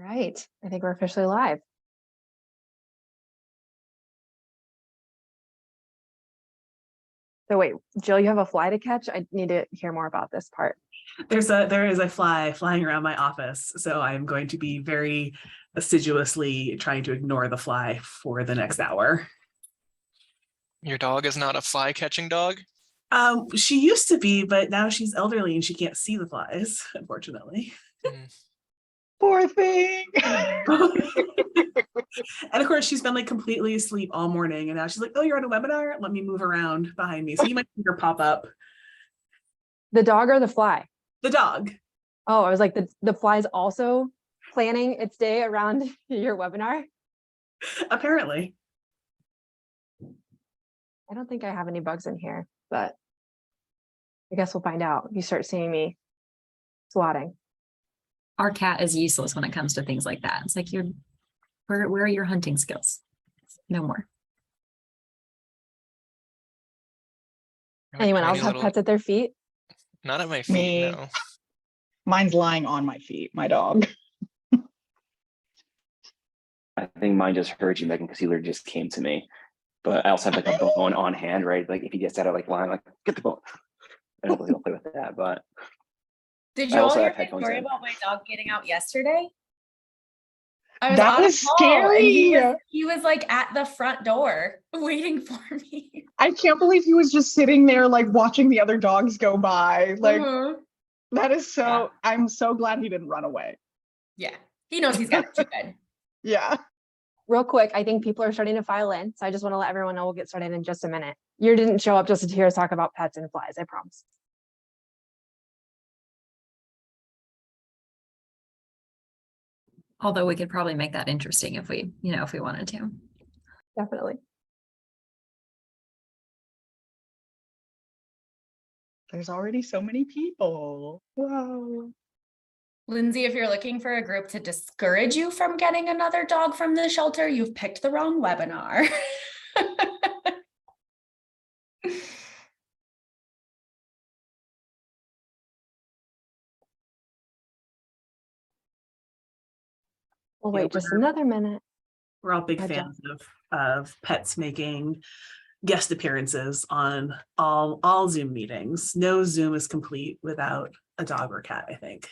right, I think we're officially live. So wait, Jill, you have a fly to catch? I need to hear more about this part. There is a fly flying around my office, so I'm going to be very assiduously trying to ignore the fly for the next hour. Your dog is not a fly catching dog? She used to be, but now she's elderly and she can't see the flies, unfortunately. Poor thing. And of course, she's been like completely asleep all morning, and now she's like, "Oh, you're on a webinar? Let me move around behind me." So you might see her pop up. The dog or the fly? The dog. Oh, I was like, the fly's also planning its day around your webinar? Apparently. I don't think I have any bugs in here, but I guess we'll find out if you start seeing me swatting. Our cat is useless when it comes to things like that. It's like, where are your hunting skills? No more. Anyone else have pets at their feet? Not at my feet, Me. no. Mine's lying on my feet, my dog. I think mine just heard you, Megan, because he literally just came to me. But I also have like a bone on hand, right? Like if he gets out of like line, like get the bone. I don't really play with that, but did you all hear my story about my dog getting out yesterday? That was scary. He was like at the front door waiting for me. I can't believe he was just sitting there like watching the other dogs go by. Like that is so, yeah. I'm so glad he didn't run away. Yeah, he knows he's got it too good. Yeah. Real quick, I think people are starting to file in, so I just want to let everyone know we'll get started in just a minute. You didn't show up just to hear us talk about pets and flies, I promise. Although we could probably make that interesting if we wanted to. Definitely. There's already so many people. Wow. Lindsay, if you're looking for a group to discourage you from getting another dog from the shelter, you've picked the wrong webinar. We'll wait just another minute. We're all big fans of pets making guest appearances on all Zoom meetings. No Zoom is complete without a dog or cat, I think.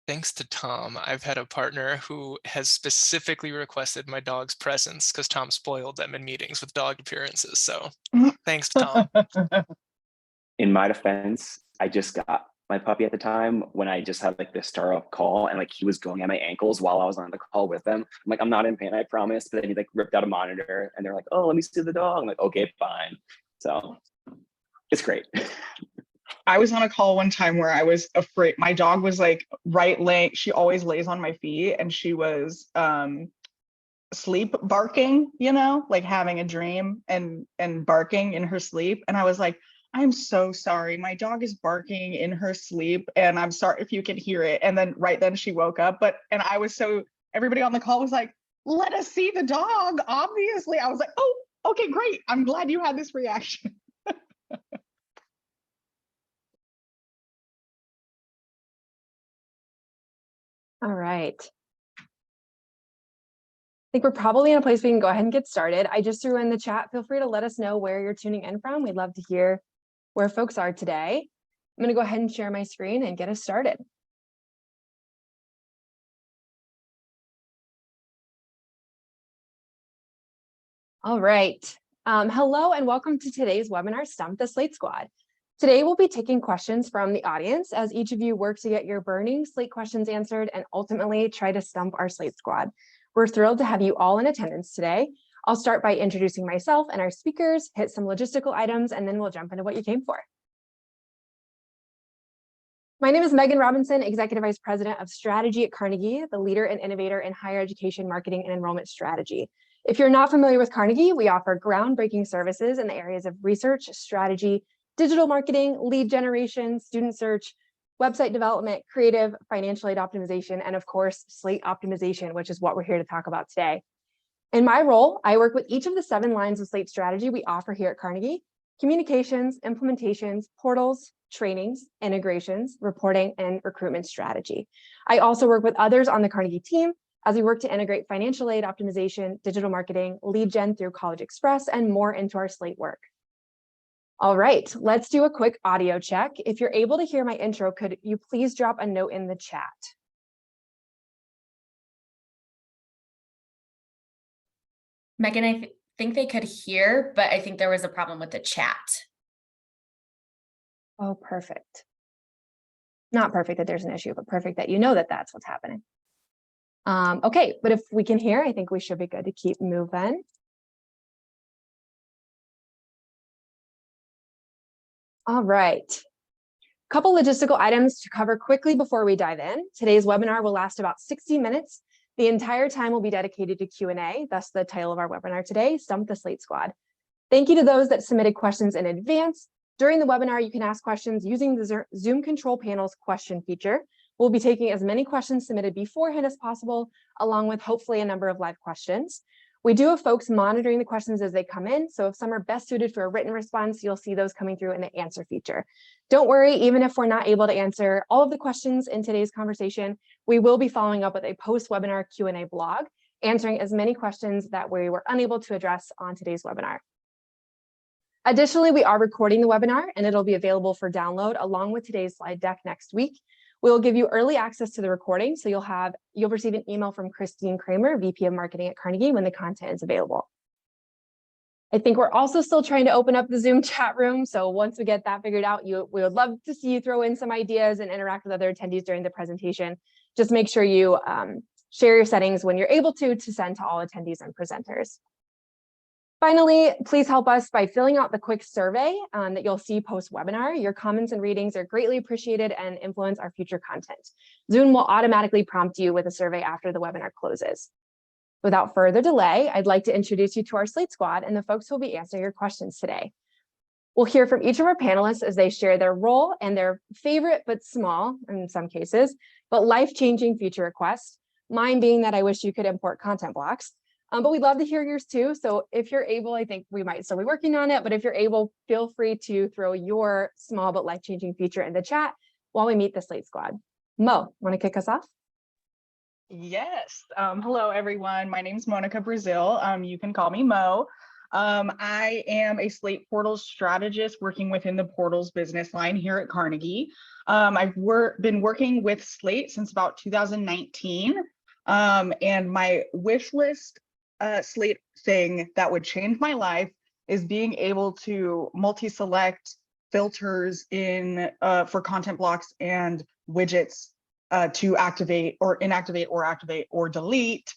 Thanks to Tom, I've had a partner who has specifically requested my dog's presence because Tom spoiled them in meetings with dog appearances. So thanks, Tom. In my defense, I just got my puppy at the time when I just had like this startup call, and like he was going at my ankles while I was on the call with them. I'm like, I'm not in pain, I promise. But then he like ripped out a monitor and they're like, oh, let me see the dog. I'm like, okay, fine. So it's great. I was on a call one time where I was afraid. My dog was like laying, she always lays on my feet, and she was sleep barking, like having a dream and barking in her sleep. And I was like, I'm so sorry. My dog is barking in her sleep, and I'm sorry if you can hear it. And then right then she woke up. And I was everybody on the call was like, let us see the dog. Obviously, I was like, oh, okay, great. I'm glad you had this reaction. All right. I think we're probably in a place we can go ahead and get started. I just threw in the chat. Feel free to let us know where you're tuning in from. We'd love to hear where folks are today. I'm going to go ahead and share my screen and get us started. All right. Hello and welcome to today's webinar, Stump the Slate Squad. Today, we'll be taking questions from the audience as each of you work to get your burning Slate questions answered and ultimately try to stump our Slate Squad. We're thrilled to have you all in attendance today. I'll start by introducing myself and our speakers, hit some logistical items, and then we'll jump into what you came for. My name is Megan Robinson, Executive Vice President of Strategy at Carnegie, the leader and innovator in higher education marketing and enrollment strategy. If you're not familiar with Carnegie, we offer groundbreaking services in the areas of research, strategy, digital marketing, lead generation, student search, website development, creative, financial aid optimization, and of course, Slate optimization, which is what we're here to talk about today. In my role, I work with each of the 7 lines of Slate strategy we offer here at Carnegie: communications, implementations, portals, trainings, integrations, reporting, and recruitment strategy. I also work with others on the Carnegie team as we work to integrate financial aid optimization, digital marketing, lead gen through College Express, and more into our Slate work. All right, let's do a quick audio check. If you're able to hear my intro, could you please drop a note in the chat? Megan, I think they could hear, but I think there was a problem with the chat. Oh, perfect. Not perfect that there's an issue, but perfect that you know that that's what's happening. Okay, but if we can hear, I think we should be good to keep moving. All right. Couple logistical items to cover quickly before we dive in. Today's webinar will last about 60 minutes. The entire time will be dedicated to Q&A, thus the title of our webinar today, Stump the Slate Squad. Thank you to those that submitted questions in advance. During the webinar, you can ask questions using the Zoom control panel's question feature. We'll be taking as many questions submitted beforehand as possible, along with hopefully a number of live questions. We do have folks monitoring the questions as they come in, so if some are best suited for a written response, you'll see those coming through in the answer feature. Don't worry, even if we're not able to answer all of the questions in today's conversation, we will be following up with a post-webinar Q&A blog, answering as many questions that we were unable to address on today's webinar. Additionally, we are recording the webinar and it'll be available for download along with today's slide deck next week. We'll give you early access to the recording, so you'll receive an email from Christine Kramer, VP of Marketing at Carnegie, when the content is available. I think we're also still trying to open up the Zoom chat room, so once we get that figured out, we would love to see you throw in some ideas and interact with other attendees during the presentation. Just make sure you share your settings when you're able to send to all attendees and presenters. Finally, please help us by filling out the quick survey that you'll see post-webinar. Your comments and readings are greatly appreciated and influence our future content. Zoom will automatically prompt you with a survey after the webinar closes. Without further delay, I'd like to introduce you to our Slate Squad and the folks who will be answering your questions today. We'll hear from each of our panelists as they share their role and their favorite but small, in some cases, but life-changing feature requests. Mine being that I wish you could import content blocks. But we'd love to hear yours too. So if you're able, I think we might still be working on it, but if you're able, feel free to throw your small but life-changing feature in the chat while we meet the Slate Squad. Mo, want to kick us off? Yes. Hello, everyone. My name is Monica Brazil. You can call me Mo. I am a Slate Portals strategist working within the Portals business line here at Carnegie. I've been working with Slate since about 2019. And my wish list Slate thing that would change my life is being able to multi-select filters in for content blocks and widgets to activate or inactivate or activate or delete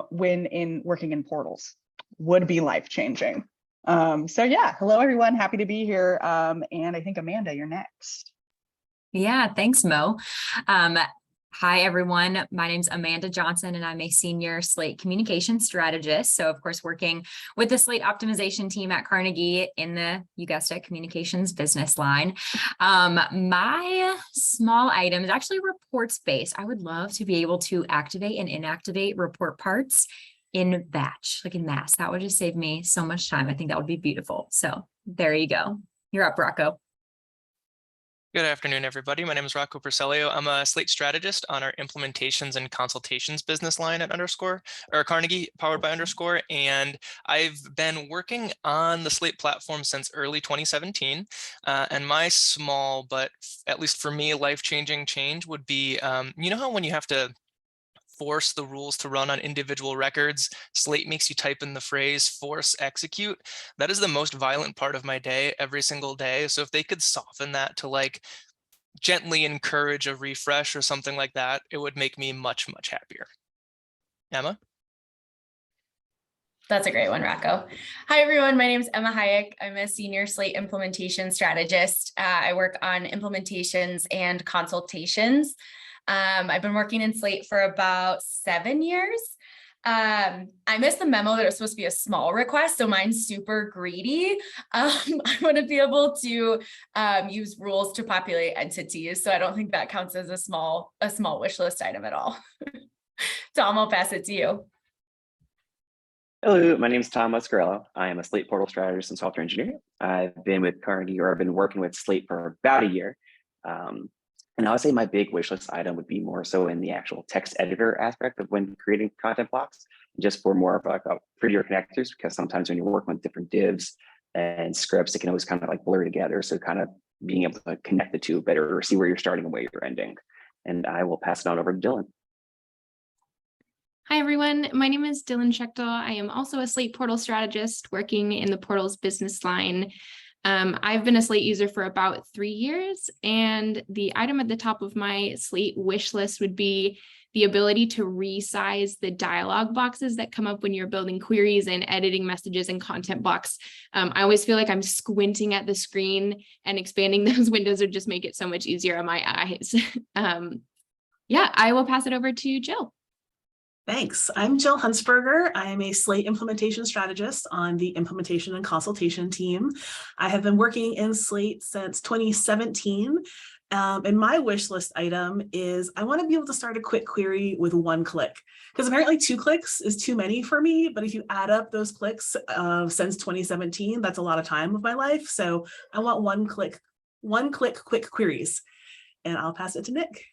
when working in portals. Would be life-changing. So yeah, hello everyone, happy to be here. And I think Amanda, you're next. Yeah, thanks, Mo. Hi, everyone. My name is Amanda Johnson, and I'm a senior Slate communication strategist. So, of course, working with the Slate optimization team at Carnegie in the, you guessed it, communications business line. My small item is actually reports based. I would love to be able to activate and inactivate report parts in batch, like in mass. That would just save me so much time. I think that would be beautiful. So there you go. You're up, Rocco. Good afternoon, everybody. My name is Rocco Percelio. I'm a Slate strategist on our implementations and consultations business line at Carnegie, powered by Underscore. And I've been working on the Slate platform since early 2017. And my small, but at least for me, life-changing change would be, you know how when you have to force the rules to run on individual records, Slate makes you type in the phrase force execute. That is the most violent part of my day every single day. So if they could soften that to like gently encourage a refresh or something like that, it would make me much, much happier. Emma? That's a great one, Rocco. Hi, everyone. My name is Emma Hayek. I'm a senior Slate implementation strategist. I work on implementations and consultations. I've been working in Slate for about 7 years. I missed the memo that it was supposed to be a small request, so mine's super greedy. I want to be able to use rules to populate entities, so I don't think that counts as a small wish list item at all. Tom, I'll pass it to you. Hello, my name is Tom Muscarello. I am a Slate Portal strategist and software engineer. I've been with Carnegie, or I've been working with Slate for about a year. And I would say my big wish list item would be more so in the actual text editor aspect of when creating content blocks, just for more of like a prettier connectors, because sometimes when you're working with different divs and scripts, it can always kind of like blur together. So kind of being able to connect the two better, or see where you're starting and where you're ending. And I will pass it on over to Dylan. Hi, everyone. My name is Dylan Schechtel. I am also a Slate portal strategist working in the portals business line. I've been a Slate user for about 3 years, and the item at the top of my Slate wish list would be the ability to resize the dialog boxes that come up when you're building queries and editing messages and content blocks. I always feel like I'm squinting at the screen, and expanding those windows would just make it so much easier on my eyes. Yeah, I will pass it over to Jill. Thanks. I'm Jill Huntsberger. I am a Slate implementation strategist on the implementation and consultation team. I have been working in Slate since 2017. And my wish list item is I want to be able to start a quick query with 1 click, because apparently 2 clicks is too many for me. But if you add up those clicks since 2017, that's a lot of time of my life. So I want 1 click quick queries. And I'll pass it to Nick.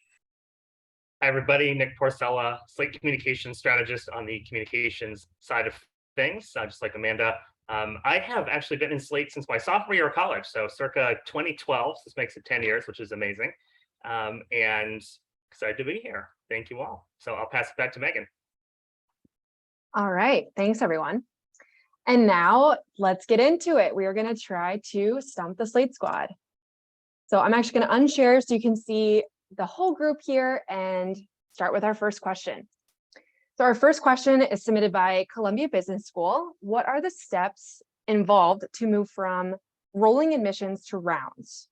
Hi, everybody. Nick Porcella, Slate communications strategist on the communications side of things, just like Amanda. I have actually been in Slate since my sophomore year of college, so circa 2012. This makes it 10 years, which is amazing. And excited to be here. Thank you all. So I'll pass it back to Megan. All right, thanks everyone. And now let's get into it. We are going to try to stump the Slate squad. So I'm actually going to unshare so you can see the whole group here and start with our first question. So our first question is submitted by Columbia Business School. What are the steps involved to move from rolling admissions to rounds?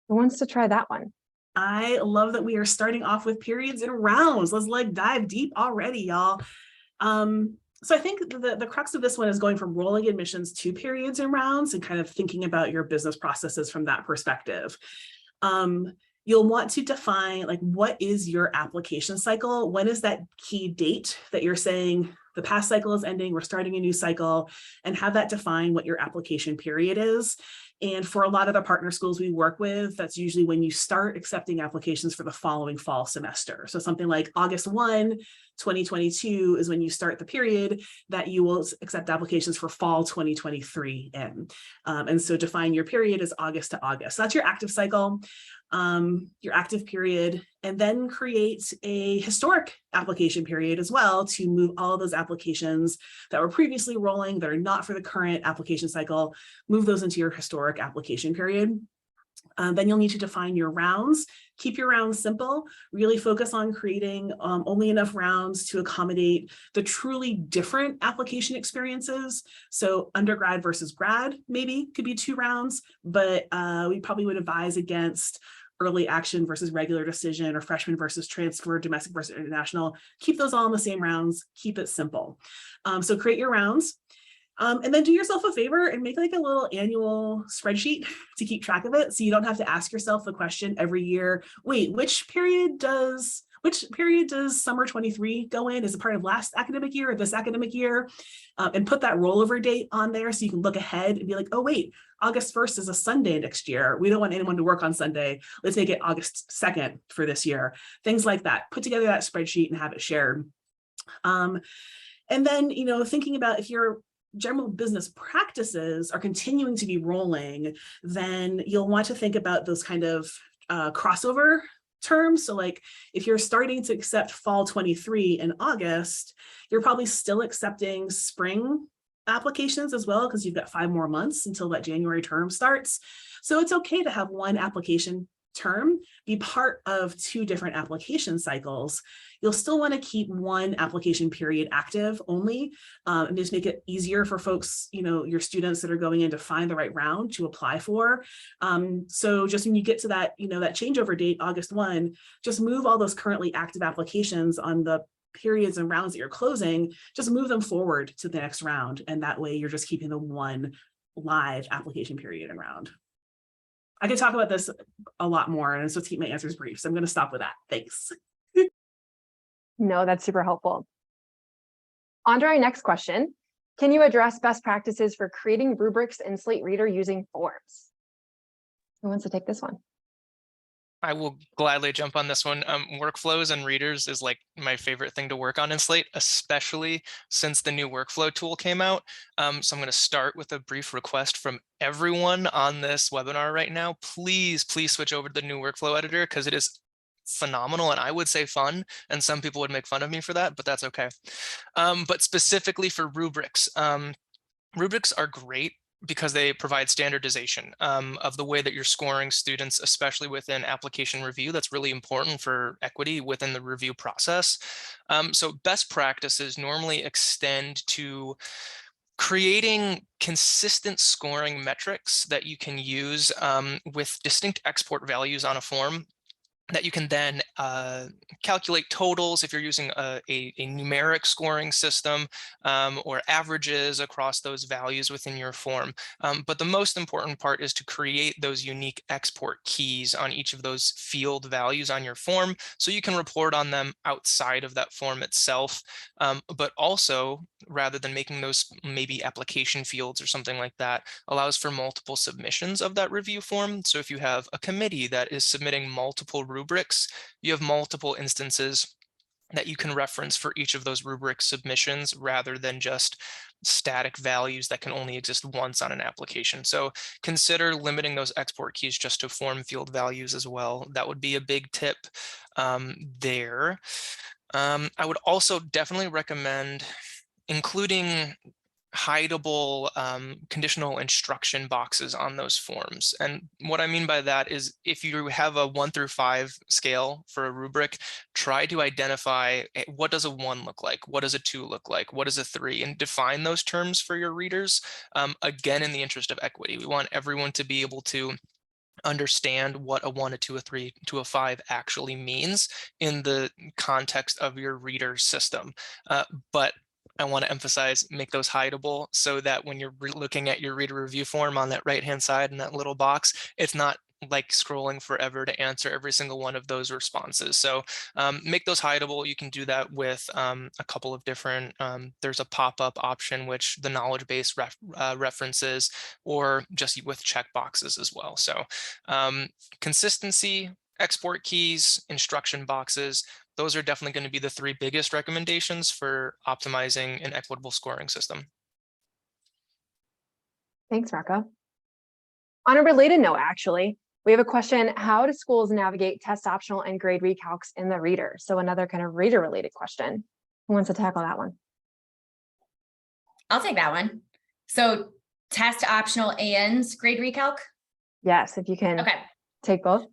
Who wants to try that one? I love that we are starting off with periods and rounds. Let's like dive deep already, y'all. So I think the crux of this one is going from rolling admissions to periods and rounds, and kind of thinking about your business processes from that perspective. You'll want to define like, what is your application cycle? When is that key date that you're saying the past cycle is ending, we're starting a new cycle, and have that define what your application period is. And for a lot of the partner schools we work with, that's usually when you start accepting applications for the following fall semester. So something like August 1, 2022 is when you start the period that you will accept applications for fall 2023 in. And so define your period as August to August. So that's your active cycle, your active period, and then create a historic application period as well to move all of those applications that were previously rolling that are not for the current application cycle, move those into your historic application period. Then you'll need to define your rounds. Keep your rounds simple. Really focus on creating only enough rounds to accommodate the truly different application experiences. So undergrad versus grad maybe could be 2 rounds, but we probably would advise against early action versus regular decision, or freshman versus transfer, domestic versus international. Keep those all in the same rounds. Keep it simple. So create your rounds. And then do yourself a favor and make like a little annual spreadsheet to keep track of it. So you don't have to ask yourself the question every year, wait, which period does summer 23 go in? Is it part of last academic year or this academic year? And put that rollover date on there so you can look ahead and be like, oh wait, August 1st is a Sunday next year. We don't want anyone to work on Sunday. Let's make it August 2nd for this year. Things like that. Put together that spreadsheet and have it shared. And then, thinking about if your general business practices are continuing to be rolling, then you'll want to think about those kind of crossover terms. So like if you're starting to accept fall 23 in August, you're probably still accepting spring applications as well, because you've got 5 more months until that January term starts. So it's okay to have one application term be part of 2 different application cycles. You'll still want to keep one application period active only, and just make it easier for folks, your students that are going in to find the right round to apply for. So just when you get to that, that changeover date, August 1, just move all those currently active applications on the periods and rounds that you're closing, just move them forward to the next round. And that way you're just keeping the one live application period and round. I could talk about this a lot more, and so to keep my answers brief. So I'm going to stop with that. Thanks. No, that's super helpful. On to our next question. Can you address best practices for creating rubrics in Slate Reader using forms? Who wants to take this one? I will gladly jump on this one. Workflows and readers is like my favorite thing to work on in Slate, especially since the new workflow tool came out. So I'm going to start with a brief request from everyone on this webinar right now. Please switch over to the new workflow editor because it is phenomenal and I would say fun, and some people would make fun of me for that, but that's okay. But specifically for rubrics, rubrics are great because they provide standardization of the way that you're scoring students, especially within application review. That's really important for equity within the review process. So best practices normally extend to creating consistent scoring metrics that you can use with distinct export values on a form that you can then calculate totals if you're using a numeric scoring system or averages across those values within your form. But the most important part is to create those unique export keys on each of those field values on your form so you can report on them outside of that form itself. But also, rather than making those maybe application fields or something like that, allows for multiple submissions of that review form. So if you have a committee that is submitting multiple rubrics, you have multiple instances that you can reference for each of those rubric submissions rather than just static values that can only exist once on an application. So consider limiting those export keys just to form field values as well. That would be a big tip there. I would also definitely recommend including hideable conditional instruction boxes on those forms. And what I mean by that is if you have a 1 through 5 scale for a rubric, try to identify what does a 1 look like? What does a 2 look like? What is a 3? And define those terms for your readers. Again, in the interest of equity, we want everyone to be able to understand what a 1, a 2, a 3 to a 5 actually means in the context of your reader system. But I want to emphasize, make those hideable so that when you're looking at your reader review form on that right-hand side in that little box, it's not like scrolling forever to answer every single one of those responses. So make those hideable. You can do that with a couple of different, there's a pop-up option, which the knowledge base references, or just with checkboxes as well. So consistency, export keys, instruction boxes, those are definitely going to be the 3 biggest recommendations for optimizing an equitable scoring system. Thanks, Rocco. On a related note, actually, we have a question: how do schools navigate test optional and grade recalcs in the reader? So another kind of reader related question. Who wants to tackle that one? I'll take that one. So test optional and grade recalc? Yes, if you can take both.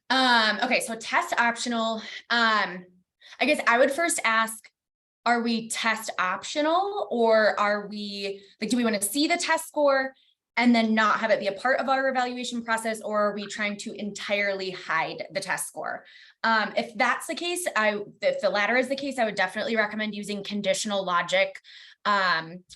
Okay, so test optional, I guess I would first ask, are we test optional, or are we like, do we want to see the test score and then not have it be a part of our evaluation process, or are we trying to entirely hide the test score? If that's the case, if the latter is the case, I would definitely recommend using conditional logic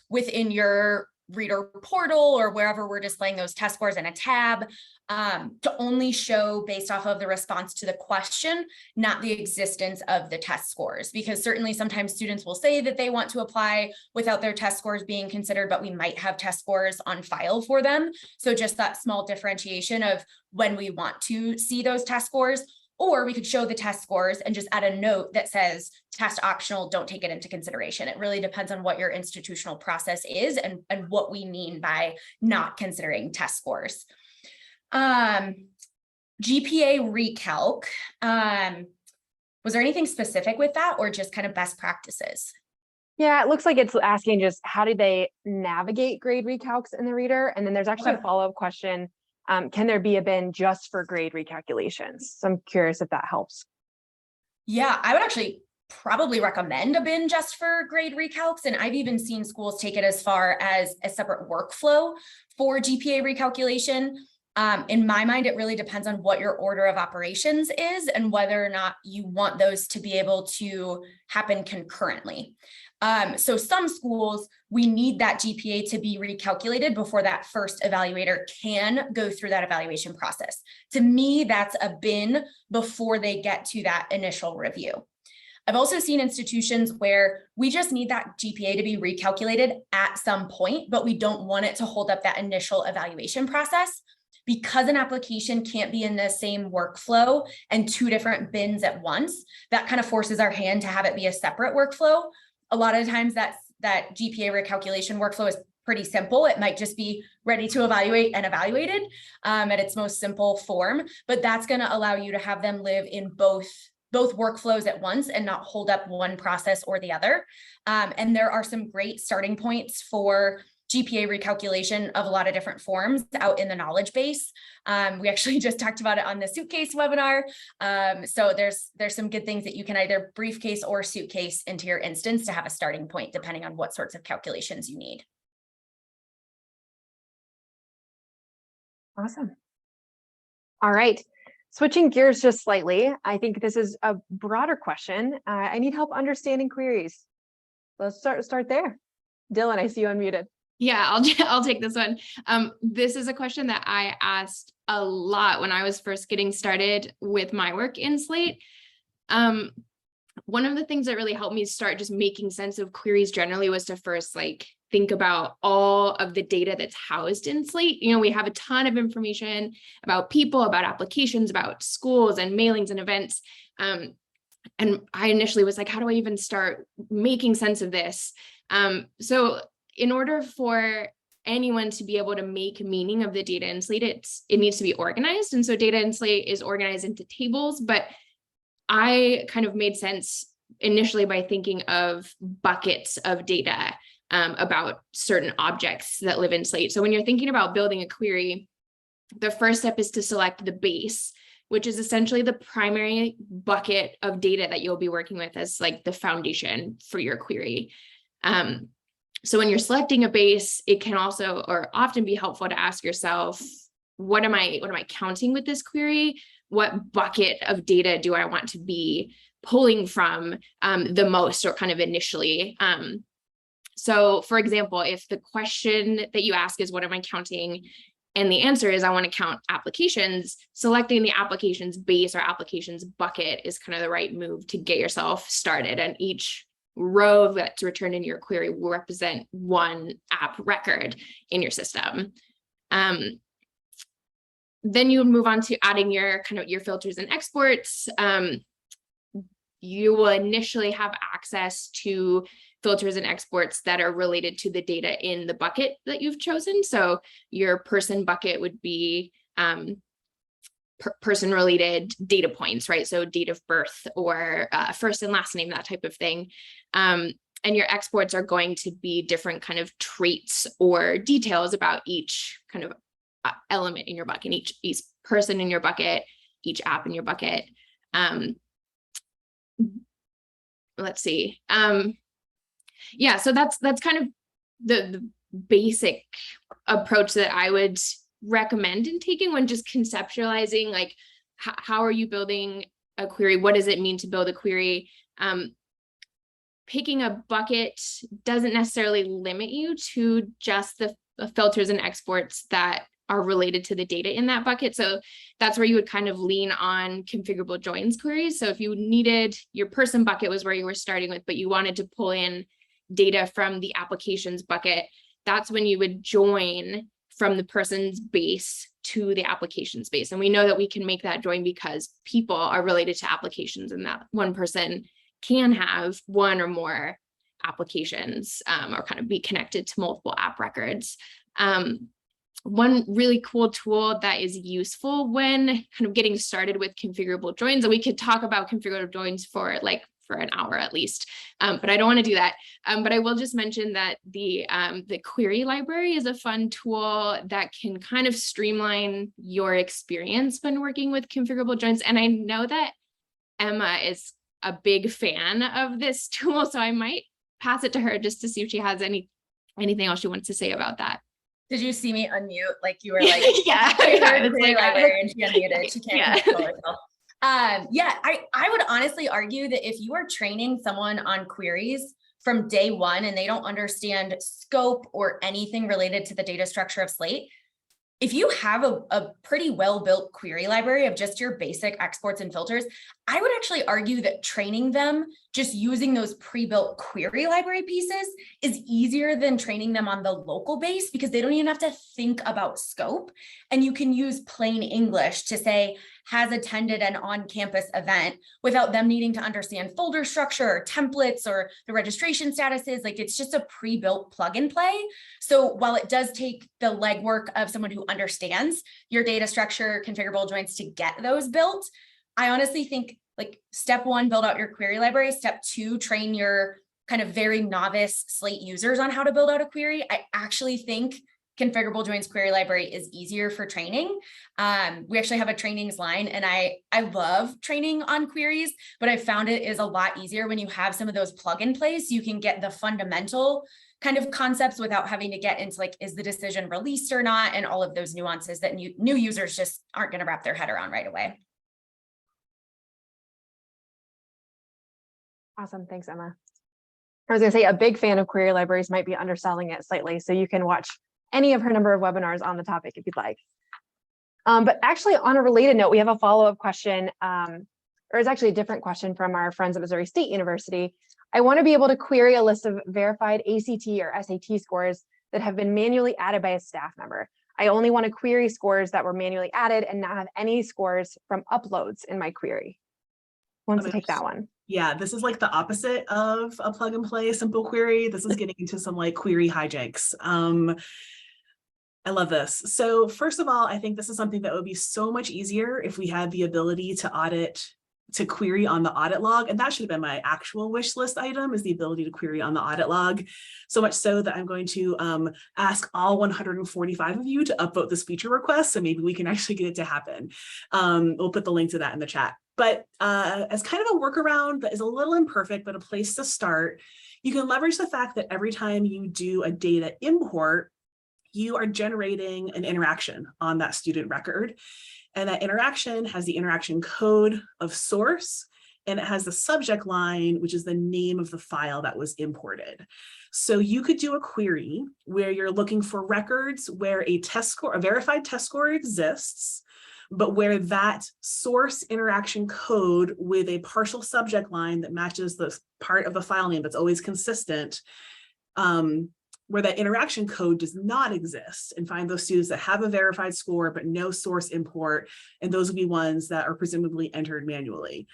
within your reader portal or wherever we're displaying those test scores in a tab, to only show based off of the response to the question, not the existence of the test scores. Because certainly sometimes students will say that they want to apply without their test scores being considered, but we might have test scores on file for them. So just that small differentiation of when we want to see those test scores. Or we could show the test scores and just add a note that says test optional, don't take it into consideration. It really depends on what your institutional process is and what we mean by not considering test scores. GPA recalc, was there anything specific with that or just kind of best practices? Yeah, it looks like it's asking just how do they navigate grade recalcs in the reader? And then there's actually a follow-up question. Can there be a bin just for grade recalculations? So I'm curious if that helps. Yeah, I would actually probably recommend a bin just for grade recalcs. And I've even seen schools take it as far as a separate workflow for GPA recalculation. In my mind, it really depends on what your order of operations is and whether or not you want those to be able to happen concurrently. So some schools, we need that GPA to be recalculated before that first evaluator can go through that evaluation process. To me, that's a bin before they get to that initial review. I've also seen institutions where we just need that GPA to be recalculated at some point, but we don't want it to hold up that initial evaluation process. because an application can't be in the same workflow and 2 different bins at once, that kind of forces our hand to have it be a separate workflow. A lot of times that GPA recalculation workflow is pretty simple. It might just be ready to evaluate and evaluated at its most simple form, but that's going to allow you to have them live in both workflows at once and not hold up one process or the other. And there are some great starting points for GPA recalculation of a lot of different forms out in the knowledge base. We actually just talked about it on the suitcase webinar. So there's some good things that you can either briefcase or suitcase into your instance to have a starting point, depending on what sorts of calculations you need. Awesome. All right. Switching gears just slightly, I think this is a broader question. I need help understanding queries. Let's start there. Dylan, I see you unmuted. Yeah, I'll take this one. This is a question that I asked a lot when I was first getting started with my work in Slate. One of the things that really helped me start just making sense of queries generally was to first think about all of the data that's housed in Slate. You know, we have a ton of information about people, about applications, about schools and mailings and events. And I initially was like, how do I even start making sense of this? So in order for anyone to be able to make meaning of the data in Slate, it needs to be organized. And so data in Slate is organized into tables, but I kind of made sense initially by thinking of buckets of data about certain objects that live in Slate. So when you're thinking about building a query, the first step is to select the base, which is essentially the primary bucket of data that you'll be working with as the foundation for your query. So when you're selecting a base, it can also or often be helpful to ask yourself, what am I counting with this query? What bucket of data do I want to be pulling from the most or kind of initially? So for example, if the question that you ask is, what am I counting? And the answer is, I want to count applications, selecting the applications base or applications bucket is kind of the right move to get yourself started. And each row that's returned in your query will represent one app record in your system. Then you move on to adding your filters and exports. You will initially have access to filters and exports that are related to the data in the bucket that you've chosen. So your person bucket would be person related data points, right? So date of birth or first and last name, that type of thing. And your exports are going to be different kind of traits or details about each kind of element in your bucket, each person in your bucket, each app in your bucket. Let's see. Yeah, so that's kind of the basic approach that I would recommend in taking when just conceptualizing, how are you building a query? What does it mean to build a query? Picking a bucket doesn't necessarily limit you to just the filters and exports that are related to the data in that bucket. So that's where you would kind of lean on configurable joins queries. So if you needed, your person bucket was where you were starting with, but you wanted to pull in data from the applications bucket, that's when you would join from the person's base to the applications base. And we know that we can make that join because people are related to applications, and that one person can have one or more applications or kind of be connected to multiple app records. One really cool tool that is useful when kind of getting started with configurable joins, and we could talk about configurable joins for an hour at least, but I don't want to do that. But I will just mention that the query library is a fun tool that can kind of streamline your experience when working with configurable joins. And I know that Emma is a big fan of this tool, so I might pass it to her just to see if she has anything else she wants to say about that. Did you see me unmute? You were like, yeah, I heard query library and she unmuted. She can't control herself. I would honestly argue that if you are training someone on queries from day one and they don't understand scope or anything related to the data structure of Slate, if you have a pretty well-built query library of just your basic exports and filters, I would actually argue that training them just using those pre-built query library pieces is easier than training them on the local base, because they don't even have to think about scope. And you can use plain English to say, has attended an on-campus event, without them needing to understand folder structure or templates or the registration statuses. Like, it's just a pre-built plug and play. So while it does take the legwork of someone who understands your data structure, configurable joints to get those built, I honestly think, like, step one, build out your query library. Step two, train your kind of very novice Slate users on how to build out a query. I actually think configurable joints query library is easier for training. We actually have a trainings line, and I love training on queries, but I found it is a lot easier when you have some of those plug and plays. You can get the fundamental kind of concepts without having to get into, like, is the decision released or not, and all of those nuances that new users just aren't going to wrap their head around right away. Awesome. Thanks, Emma. I was going to say, a big fan of query libraries might be underselling it slightly. So you can watch any of her number of webinars on the topic if you'd like. But actually, on a related note, we have a follow-up question, or it's actually a different question from our friends at Missouri State University. I want to be able to query a list of verified ACT or SAT scores that have been manually added by a staff member. I only want to query scores that were manually added and not have any scores from uploads in my query. Who wants to take that one? Yeah, this is like the opposite of a plug and play simple query. This is getting into some like query hijinks. I love this. So first of all, I think this is something that would be so much easier if we had the ability to query on the audit log. And that should have been my actual wish list item, is the ability to query on the audit log. So much so that I'm going to ask all 145 of you to upvote this feature request, so maybe we can actually get it to happen. We'll put the link to that in the chat. But as kind of a workaround that is a little imperfect, but a place to start, you can leverage the fact that every time you do a data import, you are generating an interaction on that student record. And that interaction has the interaction code of source, and it has the subject line, which is the name of the file that was imported. So you could do a query where you're looking for records where a test score, a verified test score exists, but where that source interaction code with a partial subject line that matches the part of the file name that's always consistent, where that interaction code does not exist, and find those students that have a verified score but no source import, and those would be ones that are presumably entered manually.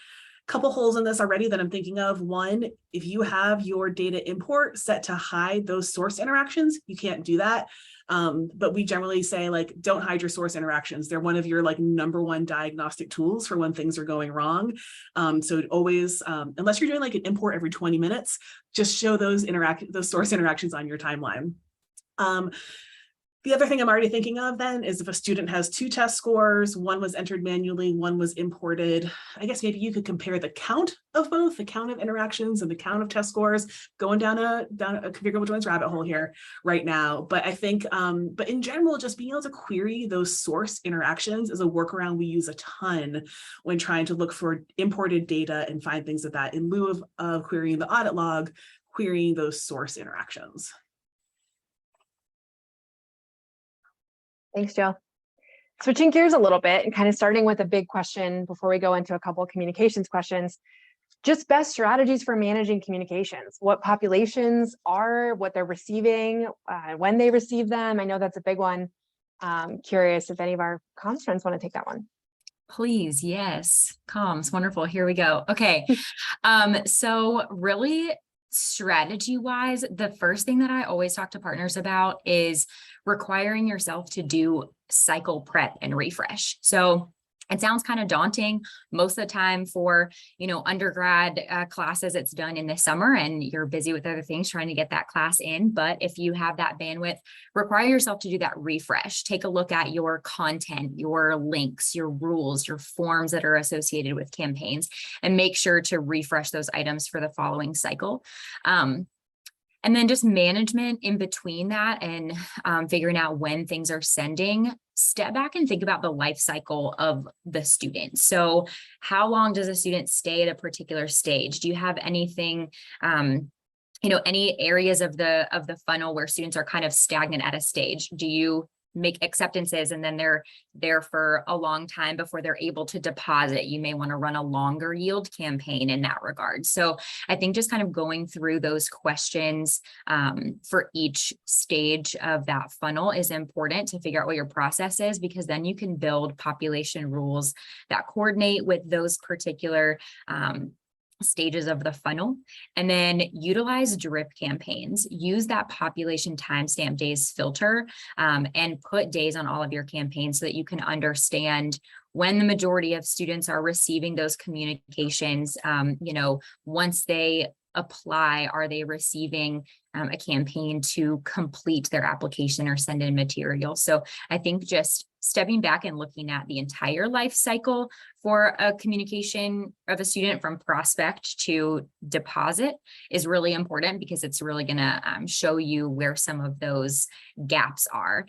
Couple holes in this already that I'm thinking of. One, if you have your data import set to hide those source interactions, you can't do that. But we generally say, like, don't hide your source interactions. They're one of your like #1 diagnostic tools for when things are going wrong. So always, unless you're doing like an import every 20 minutes, just show those source interactions on your timeline. The other thing I'm already thinking of then is if a student has 2 test scores, one was entered manually, one was imported, I guess maybe you could compare the count of both, the count of interactions and the count of test scores, going down a configurable joints rabbit hole here right now. But I think, but in general, just being able to query those source interactions is a workaround we use a ton when trying to look for imported data and find things like that, in lieu of querying the audit log, querying those source interactions. Thanks, Jill. Switching gears a little bit and kind of starting with a big question before we go into a couple of communications questions, just best strategies for managing communications, what populations are, what they're receiving, when they receive them. I know that's a big one. Curious if any of our comms friends want to take that one. Please, yes. Comms, wonderful. Here we go. Okay. So really, strategy-wise, the first thing that I always talk to partners about is requiring yourself to do cycle prep and refresh. So it sounds kind of daunting. Most of the time for, undergrad classes, it's done in the summer and you're busy with other things trying to get that class in. But if you have that bandwidth, require yourself to do that refresh. Take a look at your content, your links, your rules, your forms that are associated with campaigns, and make sure to refresh those items for the following cycle. And then just management in between that and figuring out when things are sending. Step back and think about the life cycle of the student. So how long does a student stay at a particular stage? Do you have anything, any areas of the funnel where students are kind of stagnant at a stage? Do you make acceptances and then they're there for a long time before they're able to deposit. You may want to run a longer yield campaign in that regard. So I think just kind of going through those questions for each stage of that funnel is important to figure out what your process is, because then you can build population rules that coordinate with those particular stages of the funnel, and then utilize drip campaigns. Use that population timestamp days filter and put days on all of your campaigns so that you can understand when the majority of students are receiving those communications. Once they apply, are they receiving a campaign to complete their application or send in material? So I think just stepping back and looking at the entire life cycle for a communication of a student from prospect to deposit is really important, because it's really going to show you where some of those gaps are.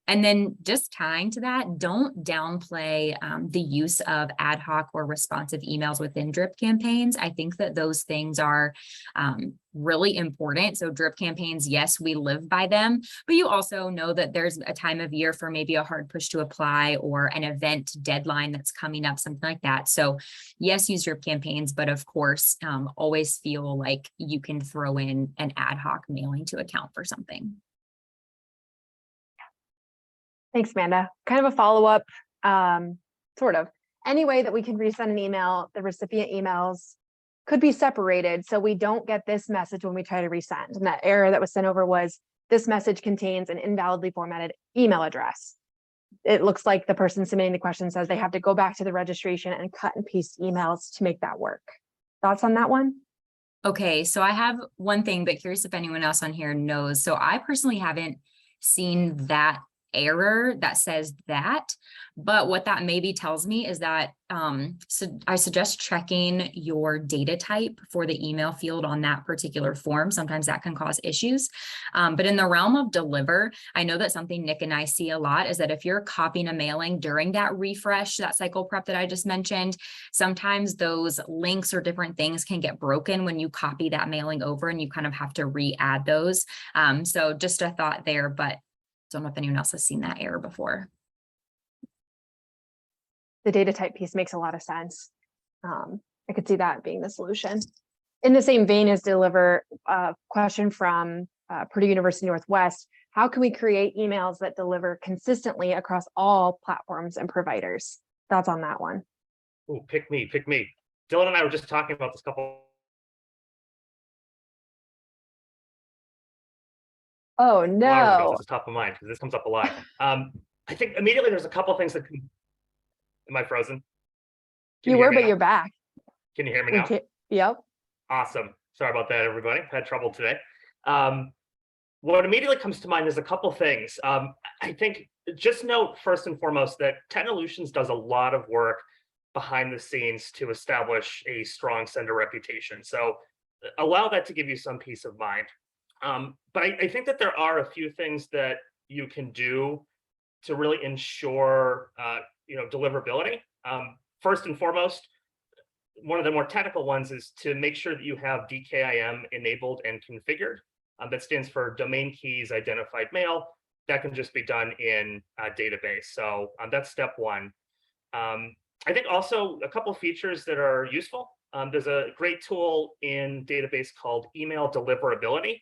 And then just tying to that, don't downplay the use of ad hoc or responsive emails within drip campaigns. I think that those things are really important. So drip campaigns, yes, we live by them, but you also know that there's a time of year for maybe a hard push to apply or an event deadline that's coming up, something like that. So yes, use drip campaigns, but of course, always feel like you can throw in an ad hoc mailing to account for something. Thanks, Amanda. Kind of a follow-up, sort of. Any way that we can resend an email, the recipient emails could be separated so we don't get this message when we try to resend. And that error that was sent over was, this message contains an invalidly formatted email address. It looks like the person submitting the question says they have to go back to the registration and cut and paste emails to make that work. Thoughts on that one? Okay, so I have one thing, but curious if anyone else on here knows. So I personally haven't seen that error that says that, but what that maybe tells me is that so I suggest checking your data type for the email field on that particular form. Sometimes that can cause issues, but in the realm of deliver, I know that something Nick and I see a lot is that if you're copying a mailing during that refresh, that cycle prep that I just mentioned, sometimes those links or different things can get broken when you copy that mailing over, and you kind of have to re-add those. So just a thought there, but don't know if anyone else has seen that error before. The data type piece makes a lot of sense. I could see that being the solution. In the same vein as deliver, a question from Purdue University Northwest, how can we create emails that deliver consistently across all platforms and providers? Thoughts on that one? Oh, pick me. Dylan and I were just talking about this couple. Oh no! This is top of mind because this comes up a lot. I think immediately there's a couple things that can. Am I frozen? You were, but you're back. Can you hear me now? Yep. Awesome. Sorry about that, everybody. Had trouble today. What immediately comes to mind is a couple things. I think just note first and foremost that Technolutions does a lot of work behind the scenes to establish a strong sender reputation. So allow that to give you some peace of mind. But I think that there are a few things that you can do to really ensure deliverability. First and foremost, one of the more technical ones is to make sure that you have DKIM enabled and configured. That stands for domain keys identified mail. That can just be done in a database. So that's step one. I think also a couple features that are useful. There's a great tool in database called email deliverability.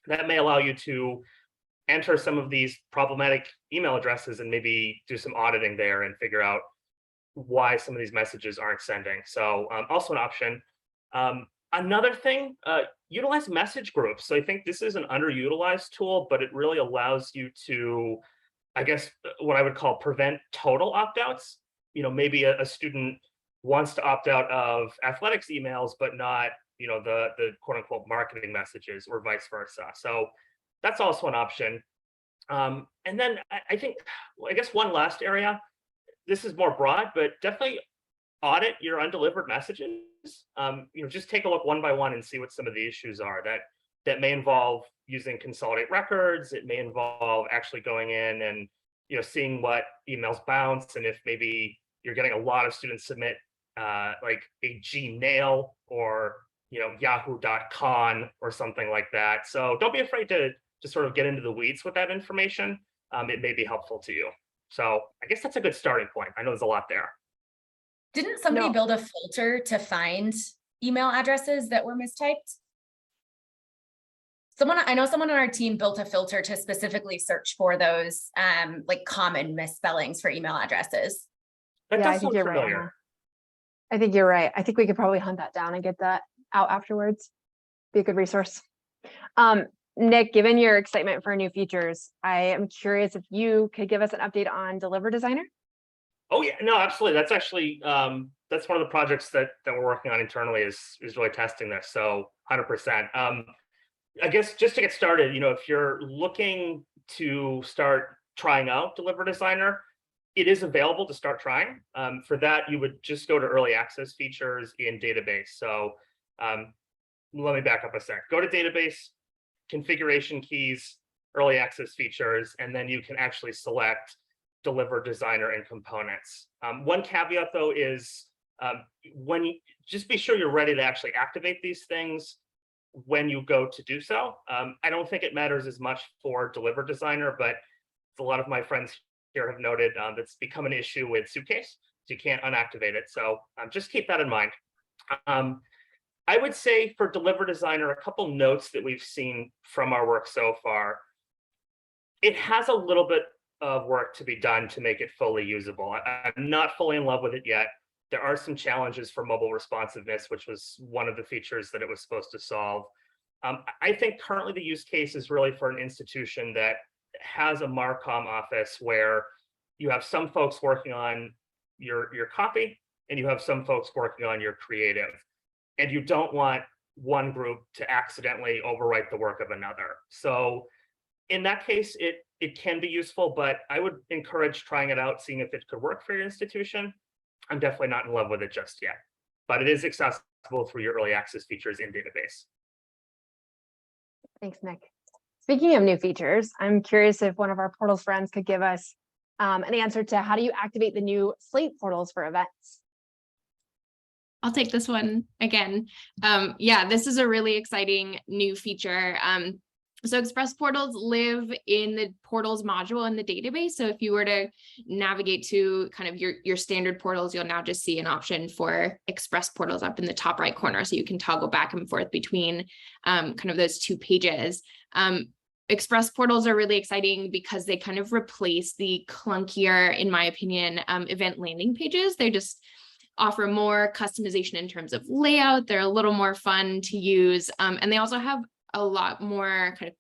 That may allow you to enter some of these problematic email addresses and maybe do some auditing there and figure out why some of these messages aren't sending. So also an option. Another thing, utilize message groups. So I think this is an underutilized tool, but it really allows you to, I guess, what I would call prevent total opt-outs. Maybe a student wants to opt out of athletics emails, but not the quote unquote marketing messages, or vice versa. So that's also an option. And then I guess one last area, this is more broad, but definitely audit your undelivered messages. Just take a look one by one and see what some of the issues are. That may involve using consolidate records. It may involve actually going in and seeing what emails bounce, and if maybe you're getting a lot of students submit like a Gmail or yahoo.com or something like that. So don't be afraid to sort of get into the weeds with that information. it may be helpful to you. So I guess that's a good starting point. I know there's a lot there. Didn't somebody No. build a filter to find email addresses that were mistyped? I know someone on our team built a filter to specifically search for those like common misspellings for email addresses. That Yeah, I does think sound you're right, familiar. Emma. I think you're right. I think we could probably hunt that down and get that out afterwards. Be a good resource. Nick, given your excitement for new features, I am curious if you could give us an update on Deliver Designer. Oh yeah, no, absolutely. That's actually that's one of the projects that we're working on internally is really testing this. So 100%. I guess just to get started, if you're looking to start trying out Deliver Designer, it is available to start trying. For that, you would just go to early access features in database. So let me back up a sec. Go to database, configuration keys, early access features, and then you can actually select Deliver Designer and components. One caveat though is just be sure you're ready to actually activate these things when you go to do so. I don't think it matters as much for Deliver Designer, but a lot of my friends here have noted that's become an issue with Suitcase, so you can't unactivate it. So just keep that in mind. I would say for Deliver Designer, a couple notes that we've seen from our work so far. It has a little bit of work to be done to make it fully usable. I'm not fully in love with it yet. There are some challenges for mobile responsiveness, which was one of the features that it was supposed to solve. I think currently the use case is really for an institution that has a Marcom office where you have some folks working on your copy and you have some folks working on your creative. And you don't want one group to accidentally overwrite the work of another. So in that case, it can be useful, but I would encourage trying it out, seeing if it could work for your institution. I'm definitely not in love with it just yet, but it is accessible through your early access features in database. Thanks, Nick. Speaking of new features, I'm curious if one of our portals friends could give us an answer to how do you activate the new Slate portals for events? I'll take this one again. Yeah, this is a really exciting new feature. So Express portals live in the portals module in the database. So if you were to navigate to kind of your standard portals, you'll now just see an option for Express portals up in the top right corner. So you can toggle back and forth between kind of those two pages. Express portals are really exciting because they kind of replace the clunkier, in my opinion, event landing pages. They just offer more customization in terms of layout. They're a little more fun to use. And they also have a lot more kind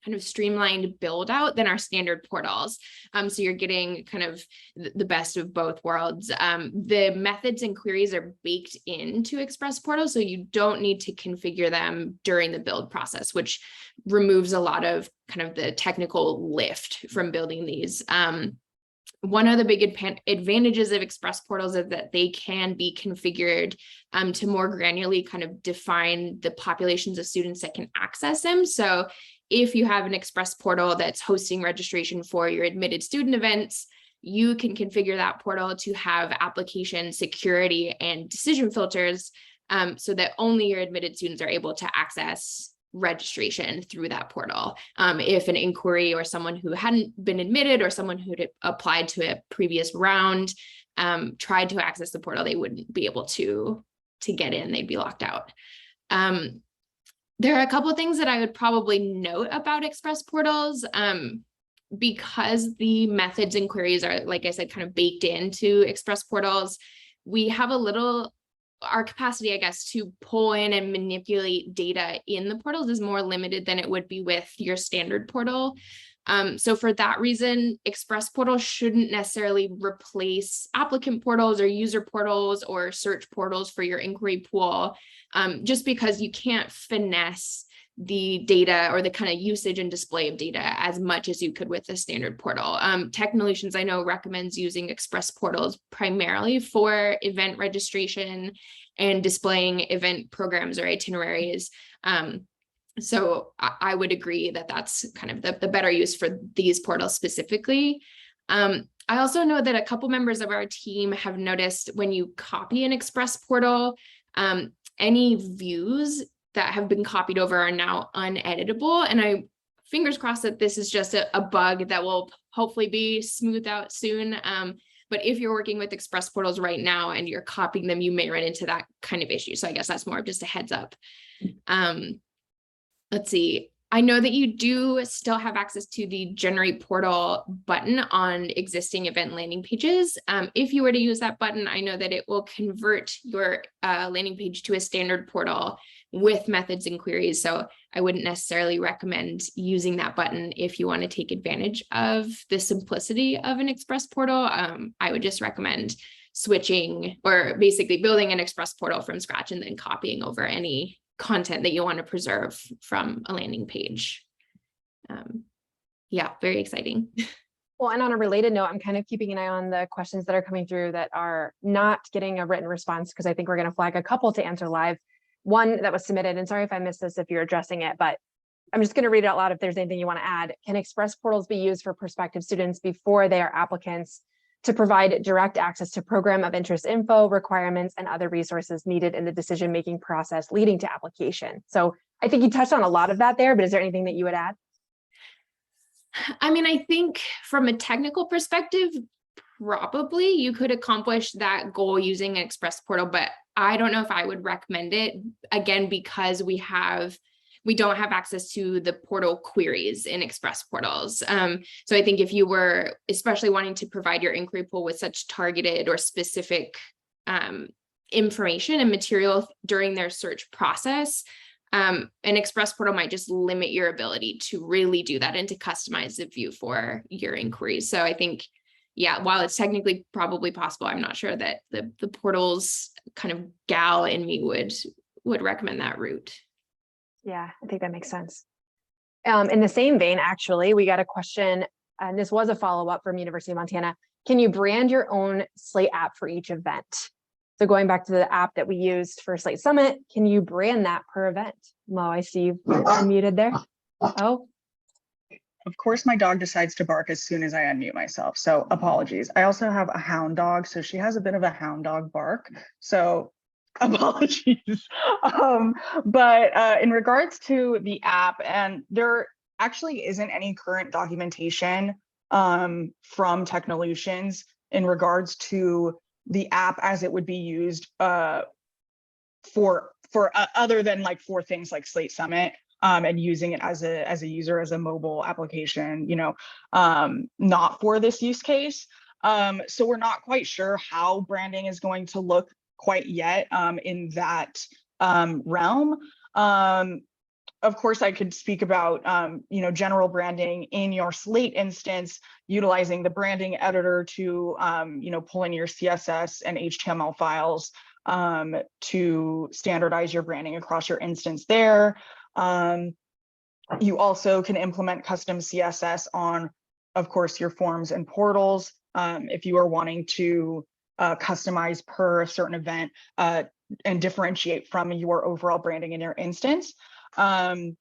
of streamlined build out than our standard portals. So you're getting kind of the best of both worlds. The methods and queries are baked into Express portals, so you don't need to configure them during the build process, which removes a lot of kind of the technical lift from building these. One of the big advantages of Express portals is that they can be configured to more granularly kind of define the populations of students that can access them. So if you have an Express portal that's hosting registration for your admitted student events, you can configure that portal to have application security and decision filters so that only your admitted students are able to access registration through that portal. If an inquiry or someone who hadn't been admitted or someone who'd applied to a previous round tried to access the portal, they wouldn't be able to get in, they'd be locked out. There are a couple of things that I would probably note about Express portals. Because the methods and queries are, like I said, kind of baked into Express portals, we have our capacity, I guess, to pull in and manipulate data in the portals is more limited than it would be with your standard portal. So for that reason, Express portals shouldn't necessarily replace applicant portals or user portals or search portals for your inquiry pool, just because you can't finesse the data or the kind of usage and display of data as much as you could with the standard portal. Technolutions, I know, recommends using Express portals primarily for event registration and displaying event programs or itineraries. So I would agree that that's kind of the better use for these portals specifically. I also know that a couple members of our team have noticed when you copy an Express portal, any views that have been copied over are now uneditable. And I fingers crossed that this is just a bug that will hopefully be smoothed out soon. But if you're working with express portals right now and you're copying them, you may run into that kind of issue. So I guess that's more of just a heads up. Let's see. I know that you do still have access to the generate portal button on existing event landing pages. If you were to use that button, I know that it will convert your landing page to a standard portal with methods and queries. So I wouldn't necessarily recommend using that button if you want to take advantage of the simplicity of an express portal. I would just recommend switching or basically building an express portal from scratch and then copying over any content that you want to preserve from a landing page. Yeah, very exciting. Well, and on a related note, I'm kind of keeping an eye on the questions that are coming through that are not getting a written response, because I think we're going to flag a couple to answer live. One that was submitted, and sorry if I missed this if you're addressing it, but I'm just going to read it out loud if there's anything you want to add. Can express portals be used for prospective students before they are applicants to provide direct access to program of interest info, requirements, and other resources needed in the decision-making process leading to application? So I think you touched on a lot of that there, but is there anything that you would add? I mean, I think from a technical perspective, probably you could accomplish that goal using an express portal, but I don't know if I would recommend it, again, because we don't have access to the portal queries in express portals. So I think if you were especially wanting to provide your inquiry pool with such targeted or specific information and material during their search process, an express portal might just limit your ability to really do that and to customize the view for your inquiries. So I think, yeah, while it's technically probably possible, I'm not sure that the portals kind of gal in me would recommend that route. Yeah, I think that makes sense. In the same vein, actually, we got a question, and this was a follow-up from University of Montana. Can you brand your own Slate app for each event? So going back to the app that we used for Slate Summit, can you brand that per event? Mo, I see you've unmuted there. Oh. Of course, my dog decides to bark as soon as I unmute myself, so apologies. I also have a hound dog, so she has a bit of a hound dog bark, so apologies. But in regards to the app, and there actually isn't any current documentation from Technolutions in regards to the app as it would be used for other than like for things like Slate Summit. And using it as a user, as a mobile application, not for this use case. So we're not quite sure how branding is going to look quite yet in that realm. Of course, I could speak about general branding in your Slate instance, utilizing the branding editor to pull in your CSS and HTML files to standardize your branding across your instance there. You also can implement custom CSS on, of course, your forms and portals if you are wanting to customize per a certain event and differentiate from your overall branding in your instance. And